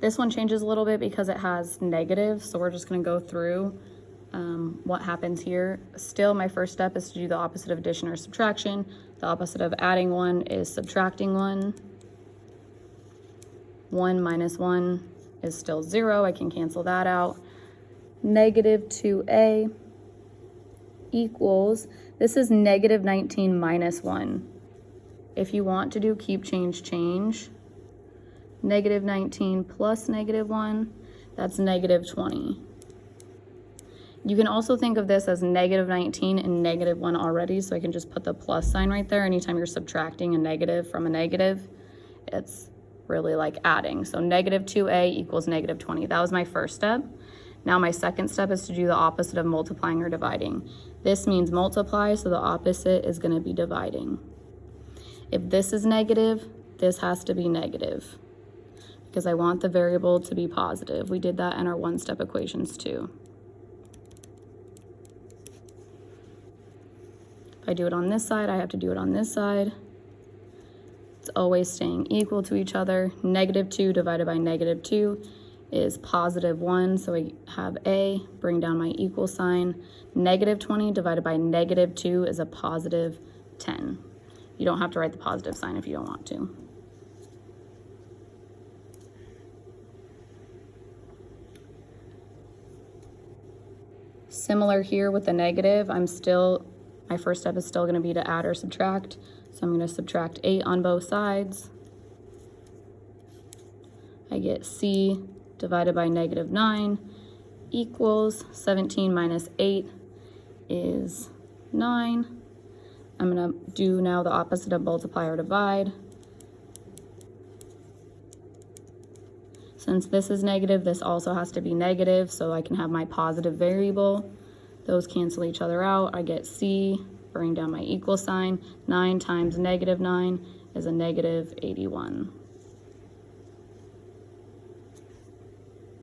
This one changes a little bit because it has negative, so we're just gonna go through what happens here. Still, my first step is to do the opposite of addition or subtraction. The opposite of adding 1 is subtracting 1. 1 minus 1 is still 0. I can cancel that out. Negative 2a equals, this is negative 19 minus 1. If you want to do keep, change, negative 19 plus negative 1, that's negative 20. You can also think of this as negative 19 and negative 1 already, so I can just put the plus sign right there. Anytime you're subtracting a negative from a negative, it's really like adding. So negative 2a equals negative 20. That was my first step. Now my second step is to do the opposite of multiplying or dividing. This means multiply, so the opposite is going to be dividing. If this is negative, this has to be negative because I want the variable to be positive. We did that in our one-step equations too. If I do it on this side, I have to do it on this side. It's always staying equal to each other. Negative 2 divided by negative 2 is positive 1, so I have a, bring down my equal sign. Negative 20 divided by negative 2 is a positive 10. You don't have to write the positive sign if you don't want to. Similar here with the negative, my first step is still going to be to add or subtract. So I'm going to subtract 8 on both sides. I get c divided by negative 9 equals 17 minus 8 is 9. I'm going to do now the opposite of multiply or divide. Since this is negative, this also has to be negative, so I can have my positive variable. Those cancel each other out. I get c, bring down my equal sign. 9 times negative 9 is a negative 81.